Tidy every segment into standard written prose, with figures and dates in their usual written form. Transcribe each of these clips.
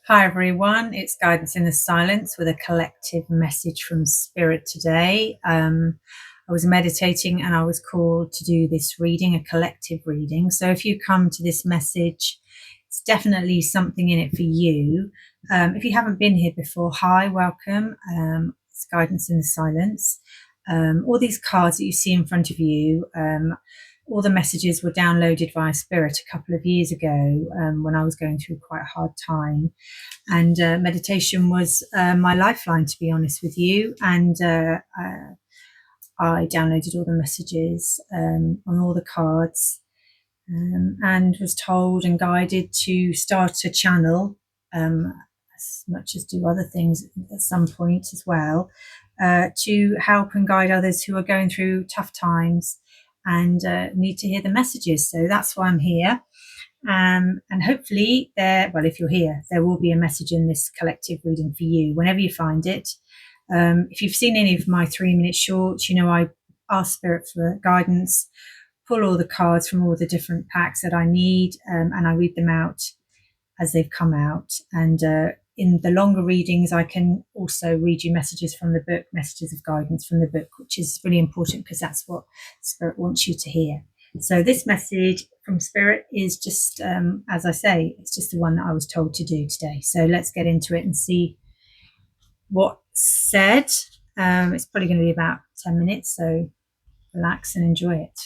Hi everyone, it's Guidance in the Silence with a collective message from Spirit today. I was meditating and I was called to do this reading, a collective reading. So if you come to this message, it's definitely something in it for you. If you haven't been here before, hi, welcome. It's Guidance in the Silence. All these cards that you see in front of you, all the messages were downloaded via Spirit a couple of years ago when I was going through quite a hard time. And meditation was my lifeline, to be honest with you. And I downloaded all the messages on all the cards and was told and guided to start a channel, as much as do other things at some point as well, to help and guide others who are going through tough times and need to hear the messages. So that's why I'm here. And hopefully if you're here, there will be a message in this collective reading for you whenever you find it. If you've seen any of my 3-minute shorts, you know I ask Spirit for guidance, pull all the cards from all the different packs that I need, and I read them out as they've come out. And in the longer readings, I can also read you messages from the book, messages of guidance from the book, which is really important because that's what Spirit wants you to hear. So this message from Spirit is just, as I say, it's just the one that I was told to do today. So let's get into it and see what's said. It's probably going to be about 10 minutes, so relax and enjoy it.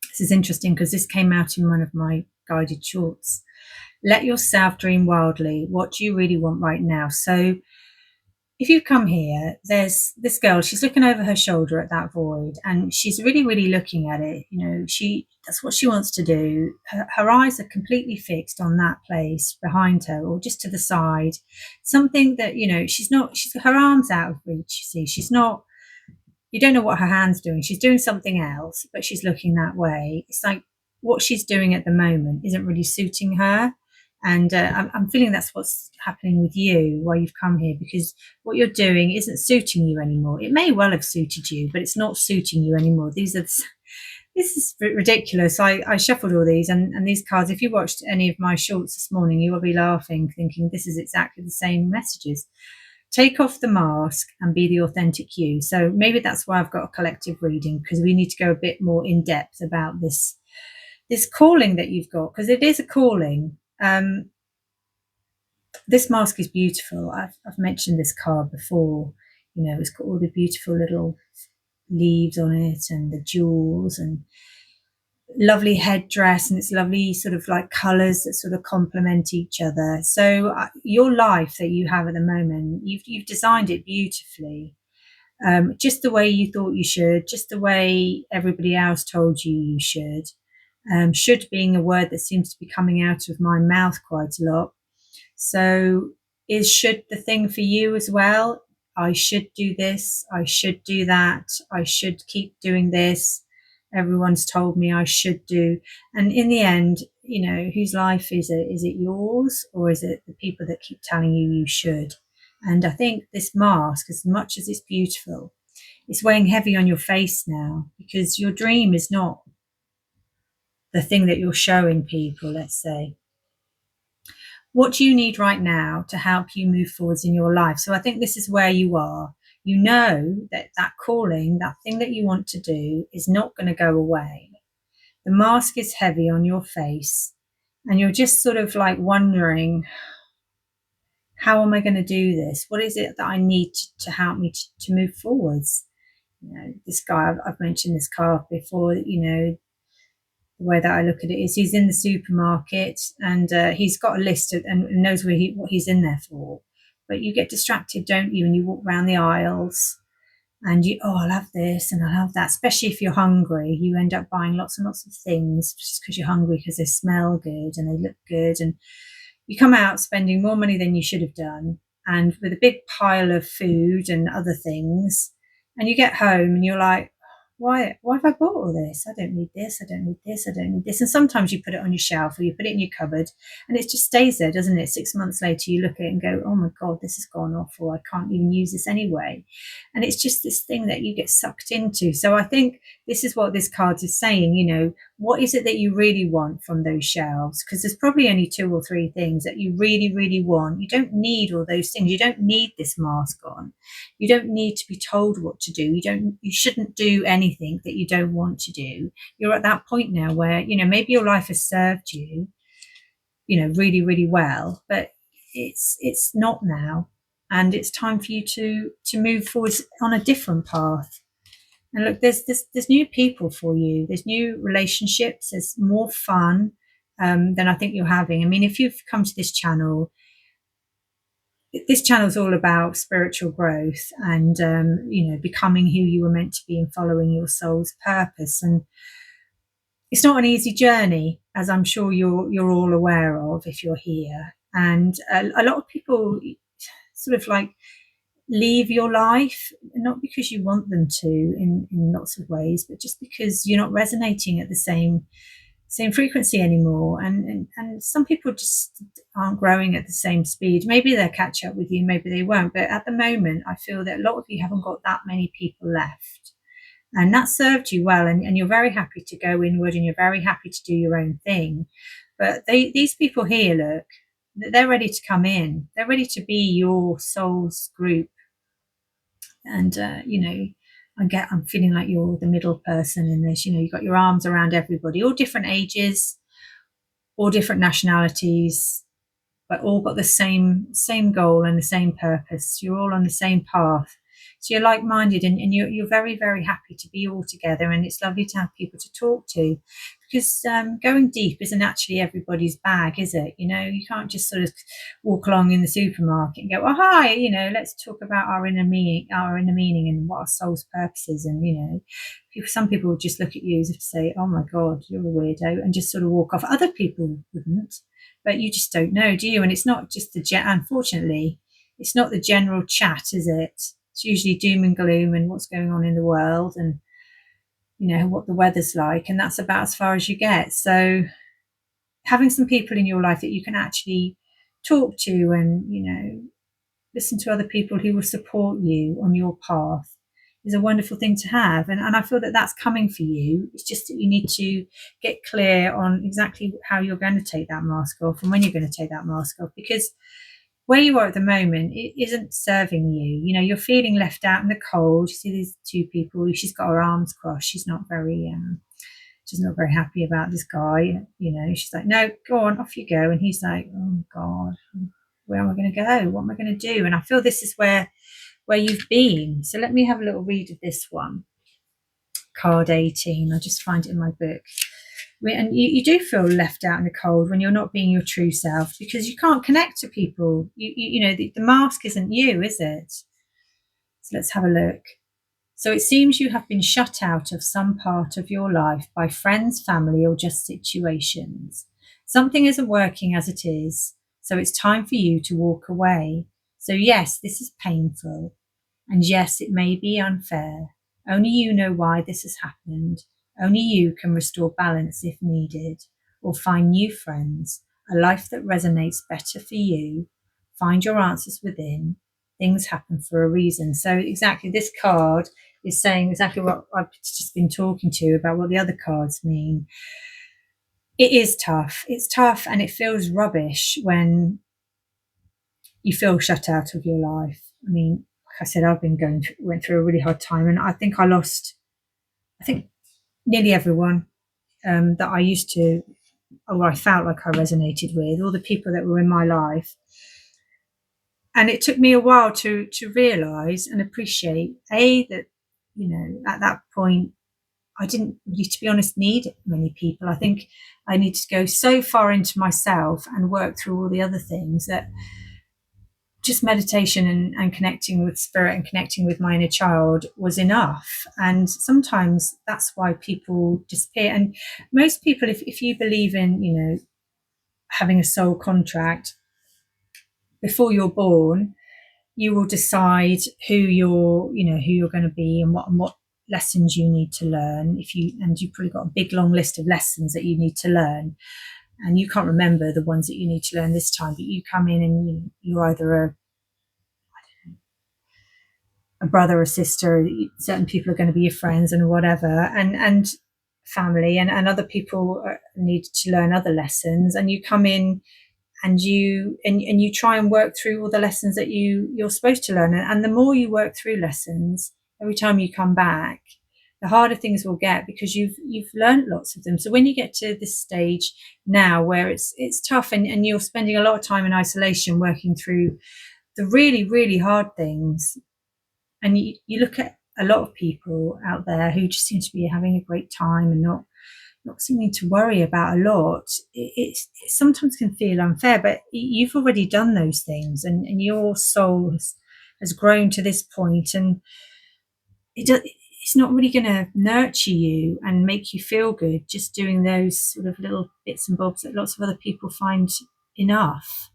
This is interesting because this came out in one of my guided shorts. Let yourself dream wildly. What do you really want right now? So if you come here, there's this girl, she's looking over her shoulder at that void and she's really, really looking at it. You know, that's what she wants to do. Her eyes are completely fixed on that place behind her or just to the side. Something that, you know, she's her arm's out of reach, you see. You don't know what her hand's doing. She's doing something else, but she's looking that way. It's like what she's doing at the moment isn't really suiting her. And I'm feeling that's what's happening with you while you've come here, because what you're doing isn't suiting you anymore. It may well have suited you, but it's not suiting you anymore. This is ridiculous. I shuffled all these and these cards. If you watched any of my shorts this morning, you will be laughing, thinking this is exactly the same messages. Take off the mask and be the authentic you. So maybe that's why I've got a collective reading, because we need to go a bit more in depth about this calling that you've got, because it is a calling. This mask is beautiful. I've mentioned this card before. You know, it's got all the beautiful little leaves on it and the jewels and lovely headdress, and it's lovely sort of like colors that sort of complement each other. So your life that you have at the moment, you've designed it beautifully, just the way you thought you should, just the way everybody else told you should. Should being a word that seems to be coming out of my mouth quite a lot. So is should the thing for you as well? I should do this, I should do that, I should keep doing this. Everyone's told me I should do. And in the end, you know, whose life is it? Is it yours, or is it the people that keep telling you should? And I think this mask, as much as it's beautiful, it's weighing heavy on your face now, because your dream is not the thing that you're showing people, let's say. What do you need right now to help you move forwards in your life? So I think this is where you are. You know that calling, that thing that you want to do, is not going to go away. The mask is heavy on your face and you're just sort of like wondering, how am I going to do this? What is it that I need to help me to move forwards? You know, this guy, I've mentioned this card before, you know, the way that I look at it is he's in the supermarket and he's got a list and knows what he's in there for. But you get distracted, don't you? And you walk around the aisles and I'll have this and I'll have that. Especially if you're hungry, you end up buying lots and lots of things just because you're hungry, because they smell good and they look good. And you come out spending more money than you should have done, and with a big pile of food and other things. And you get home and you're like, why have I bought all this? I don't need this, I don't need this, I don't need this. And sometimes you put it on your shelf or you put it in your cupboard and it just stays there, doesn't it? 6 months later you look at it and go, oh my God, this has gone off, or I can't even use this anyway. And it's just this thing that you get sucked into. So I think this is what this card is saying. You know, what is it that you really want from those shelves? Because there's probably only 2 or 3 things that you really, really want. You don't need all those things. You don't need this mask on. You don't need to be told what to do. You shouldn't do anything that you don't want to do. You're at that point now where, maybe your life has served you, really, really well, but it's not now. And it's time for you to move forward on a different path. And look, there's new people for you. There's new relationships. There's more fun than I think you're having. I mean, if you've come to this channel is all about spiritual growth and becoming who you were meant to be and following your soul's purpose. And it's not an easy journey, as I'm sure you're all aware of if you're here. And a lot of people sort of like leave your life, not because you want them to in lots of ways, but just because you're not resonating at the same frequency anymore. And some people just aren't growing at the same speed. Maybe they'll catch up with you, maybe they won't. But at the moment, I feel that a lot of you haven't got that many people left. And that served you well, and you're very happy to go inward and you're very happy to do your own thing. But these people here, look, they're ready to come in. They're ready to be your soul's group. And, I'm feeling like you're the middle person in this. You've got your arms around everybody, all different ages, all different nationalities, but all got the same goal and the same purpose. You're all on the same path. So you're like-minded, and you're very, very happy to be all together. And it's lovely to have people to talk to, because going deep isn't actually everybody's bag, is it? You can't just sort of walk along in the supermarket and go, "Oh, hi, let's talk about our inner meaning and what our soul's purpose is." And some people would just look at you as if to say, "Oh my God, you're a weirdo," and just sort of walk off. Other people wouldn't, but you just don't know, do you? And it's not just unfortunately, it's not the general chat, is it? It's usually doom and gloom and what's going on in the world and what the weather's like, and that's about as far as you get. So having some people in your life that you can actually talk to and listen to other people who will support you on your path is a wonderful thing to have. And I feel that that's coming for you. It's just that you need to get clear on exactly how you're going to take that mask off and when you're going to take that mask off, because where you are at the moment, it isn't serving you. You're feeling left out in the cold. You see these 2 people. She's got her arms crossed. She's not very happy about this guy. She's like, "No, go on, off you go." And he's like, "Oh God, where am I going to go? What am I going to do?" And I feel this is where you've been. So let me have a little read of this one. Card 18. I just find it in my book. And you do feel left out in the cold when you're not being your true self, because you can't connect to people. The mask isn't you, is it? So let's have a look. So it seems you have been shut out of some part of your life by friends, family, or just situations. Something isn't working as it is, so it's time for you to walk away. So yes, this is painful. And yes, it may be unfair. Only you know why this has happened. Only you can restore balance if needed, or find new friends, a life that resonates better for you. Find your answers within. Things happen for a reason. So exactly, this card is saying exactly what I've just been talking to you about, what the other cards mean. It is tough. It's tough, and it feels rubbish when you feel shut out of your life. I mean, like I said, I've been went through a really hard time, and I think I lost nearly everyone that I used to, or I felt like I resonated with, all the people that were in my life. And it took me a while to realise and appreciate, that, at that point, I didn't really, to be honest, need many people. I think I needed to go so far into myself and work through all the other things that just meditation and connecting with spirit and connecting with my inner child was enough. And sometimes that's why people disappear. And most people, if you believe in, having a soul contract, before you're born, you will decide who you're going to be and what lessons you need to learn. You've probably got a big long list of lessons that you need to learn, and you can't remember the ones that you need to learn this time, but you come in and you're either a brother or sister. Certain people are going to be your friends and whatever, and family, and other people need to learn other lessons, and you come in and you try and work through all the lessons that you're supposed to learn. And the more you work through lessons, every time you come back, the harder things will get, because you've learned lots of them. So when you get to this stage now where it's tough, and you're spending a lot of time in isolation working through the really, really hard things, and you look at a lot of people out there who just seem to be having a great time and not seeming to worry about a lot, it sometimes can feel unfair, but you've already done those things, and your soul has grown to this point, and it's not really going to nurture you and make you feel good just doing those sort of little bits and bobs that lots of other people find enough.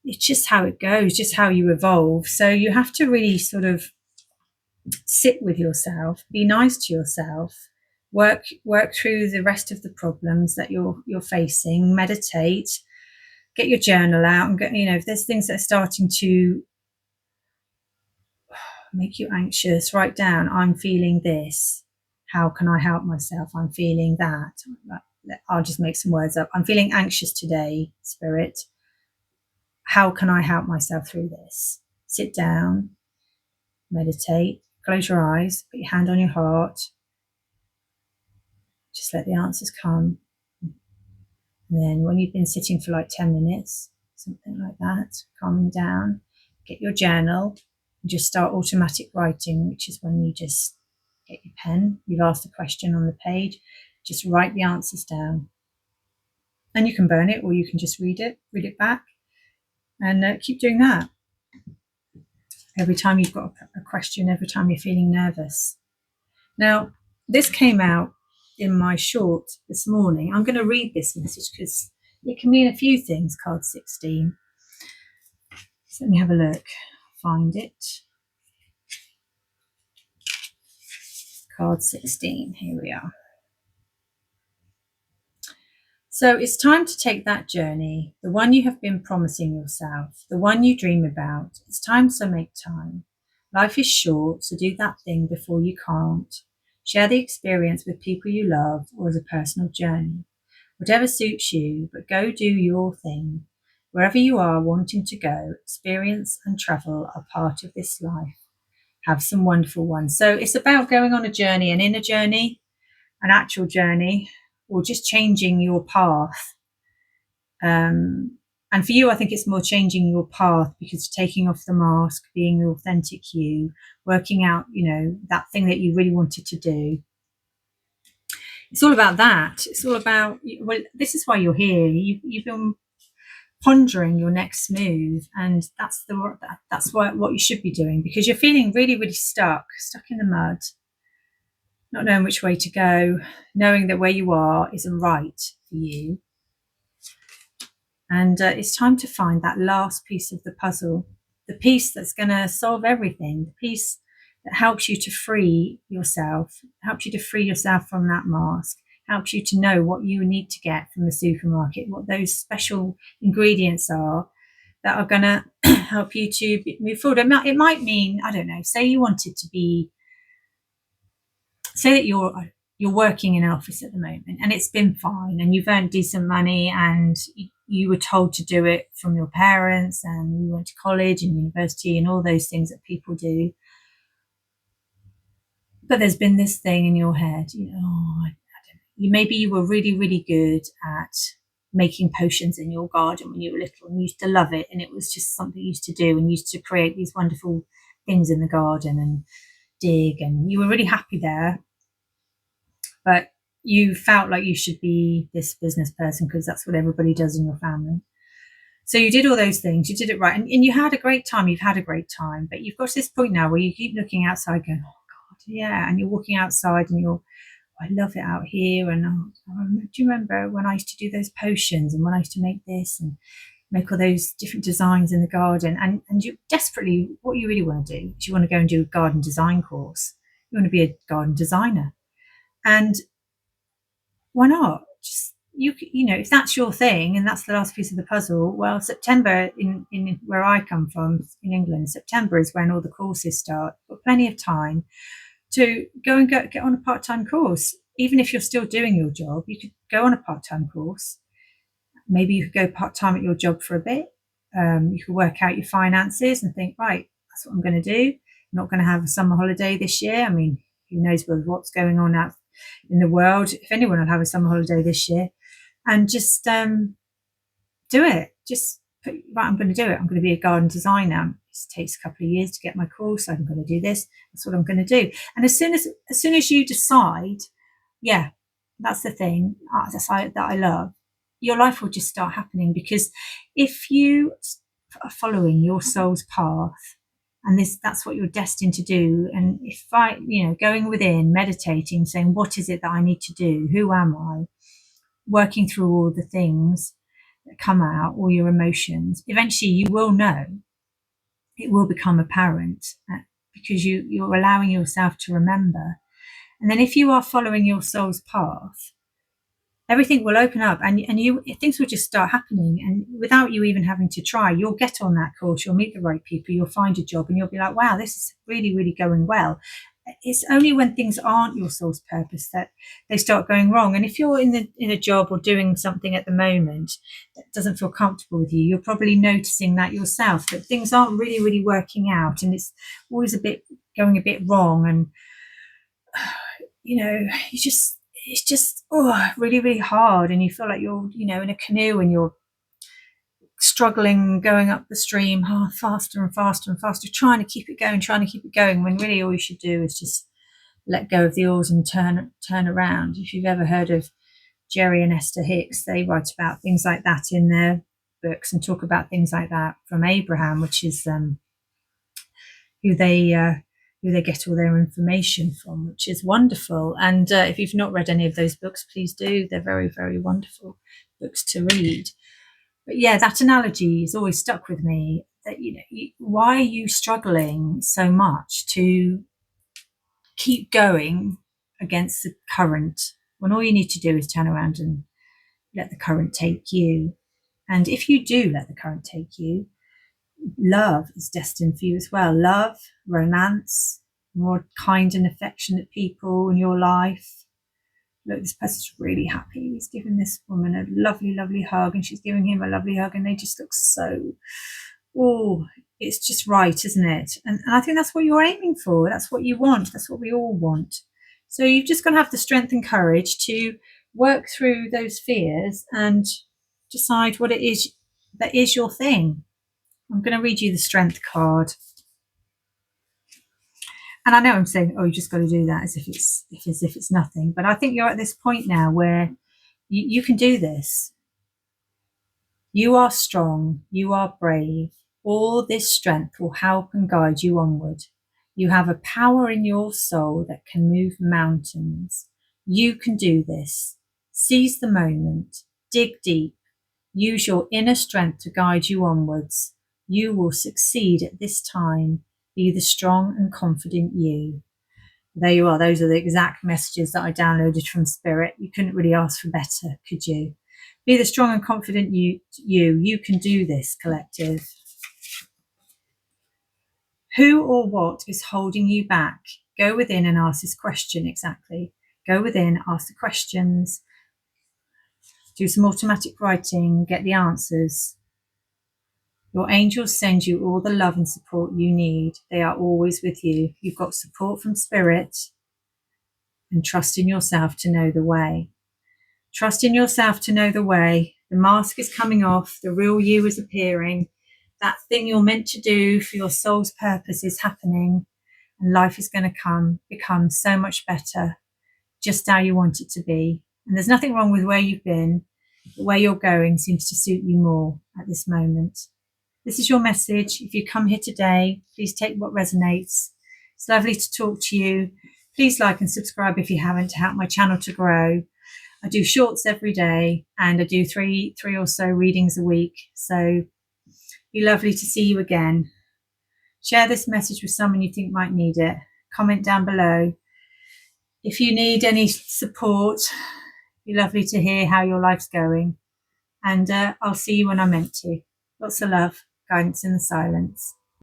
It's just how it goes, just how you evolve. So you have to really sort of sit with yourself, be nice to yourself, work through the rest of the problems that you're facing, meditate, get your journal out, and get, if there's things that are starting to make you anxious, write down, I'm feeling this, how can I help myself? I'm feeling that. I'll just make some words up. I'm feeling anxious today, Spirit. How can I help myself through this? Sit down, meditate, close your eyes, put your hand on your heart. Just let the answers come. And then when you've been sitting for like 10 minutes, something like that, calming down, get your journal and just start automatic writing, which is when you just get your pen, you've asked a question on the page, just write the answers down. And you can burn it, or you can just read it back, and keep doing that. Every time you've got a question, every time you're feeling nervous. Now, this came out in my short this morning. I'm going to read this message because it can mean a few things, card 16. So let me have a look, find it. Card 16, here we are. So it's time to take that journey, the one you have been promising yourself, the one you dream about. It's time, so make time. Life is short, so do that thing before you can't. Share the experience with people you love, or as a personal journey. Whatever suits you, but go do your thing. Wherever you are wanting to go, experience and travel are part of this life. Have some wonderful ones. So it's about going on a journey, an inner journey, an actual journey, or just changing your path. And for you, I think it's more changing your path, because taking off the mask, being the authentic you, working out, that thing that you really wanted to do. It's all about that. It's all about, well, this is why you're here. You've been pondering your next move, and that's what you should be doing, because you're feeling really, really stuck in the mud, not knowing which way to go, knowing that where you are isn't right for you. And it's time to find that last piece of the puzzle, the piece that's going to solve everything, the piece that helps you to free yourself, from that mask, helps you to know what you need to get from the supermarket, what those special ingredients are that are going to help you to move forward. It might mean, I don't know, say that you're working in an office at the moment and it's been fine and you've earned decent money and you were told to do it from your parents and you went to college and university and all those things that people do. But there's been this thing in your head, I don't know, maybe you were really, really good at making potions in your garden when you were little and you used to love it, and it was just something you used to do and used to create these wonderful things in the garden and dig, and you were really happy there. But you felt like you should be this business person because that's what everybody does in your family. So you did all those things, you did it right, and you had a great time. You've had a great time, but you've got to this point now where you keep looking outside going, oh God, yeah. And you're walking outside and I love it out here. And do you remember when I used to do those potions and when I used to make this and make all those different designs in the garden? And you desperately, what you really want to do is you want to go and do a garden design course. You want to be a garden designer. And why not? Just, if that's your thing and that's the last piece of the puzzle, well, September in where I come from in England, September is when all the courses start. Got plenty of time to go and get on a part-time course. even if you're still doing your job, you could go on a part-time course. Maybe you could go part-time at your job for a bit. You could work out your finances and think, right, that's what I'm going to do. I'm not going to have a summer holiday this year. I mean, who knows what's going on out in the world, if anyone will have a summer holiday this year. And just do it. Just put, right, I'm going to do it. I'm going to be a garden designer. It takes a couple of years to get my course. I'm going to do this. That's what I'm going to do. And as soon as you decide, yeah, that's the thing that I love, your life will just start happening. Because if you are following your soul's path, and that's what you're destined to do, and if going within, meditating, saying, what is it that I need to do? Who am I? Working through all the things that come out, all your emotions, eventually you will know. It will become apparent, because you're allowing yourself to remember. And then if you are following your soul's path, everything will open up, and things will just start happening. And without you even having to try, you'll get on that course, you'll meet the right people, you'll find a job, and you'll be like, wow, this is really, really going well. It's only when things aren't your soul's purpose that they start going wrong. And if you're in a job or doing something at the moment that doesn't feel comfortable with you, you're probably noticing that yourself, that things aren't really, really working out, and it's always going a bit wrong. And it's just really, really hard, and you feel like you're in a canoe and you're struggling going up the stream faster and faster and faster, trying to keep it going, when really all you should do is just let go of the oars and turn around. If you've ever heard of Jerry and Esther Hicks, they write about things like that in their books and talk about things like that from Abraham, which is who they get all their information from, which is wonderful. And if you've not read any of those books, please do. They're very, very wonderful books to read. But yeah, that analogy has always stuck with me, that, why are you struggling so much to keep going against the current, when all you need to do is turn around and let the current take you? And if you do let the current take you, love is destined for you as well. Love, romance, more kind and affectionate people in your life. Look, this person's really happy. He's giving this woman a lovely, lovely hug, and she's giving him a lovely hug, and they just look so, it's just right, isn't it? And I think that's what you're aiming for. That's what you want. That's what we all want. So you've just got to have the strength and courage to work through those fears and decide what it is that is your thing. I'm going to read you the strength card. And I know I'm saying, you just got to do that as if it's nothing. But I think you're at this point now where you can do this. You are strong. You are brave. All this strength will help and guide you onward. You have a power in your soul that can move mountains. You can do this. Seize the moment. Dig deep. Use your inner strength to guide you onwards. You will succeed at this time. Be the strong and confident you. There you are. Those are the exact messages that I downloaded from Spirit. You couldn't really ask for better, could you? Be the strong and confident you. You can do this, collective. Who or what is holding you back? Go within and ask this question exactly. Go within, ask the questions. Do some automatic writing, get the answers. Your angels send you all the love and support you need. They are always with you. You've got support from Spirit, and trust in yourself to know the way. Trust in yourself to know the way. The mask is coming off. The real you is appearing. That thing you're meant to do for your soul's purpose is happening, and life is going to become so much better, just how you want it to be. And there's nothing wrong with where you've been, but where you're going seems to suit you more at this moment. This is your message. If you come here today, please take what resonates. It's lovely to talk to you. Please like and subscribe if you haven't, to help my channel to grow. I do shorts every day, and I do three or so readings a week. So it'd be lovely to see you again. Share this message with someone you think might need it. Comment down below. If you need any support, it'd be lovely to hear how your life's going. And I'll see you when I'm meant to. Lots of love. Guidance in the silence.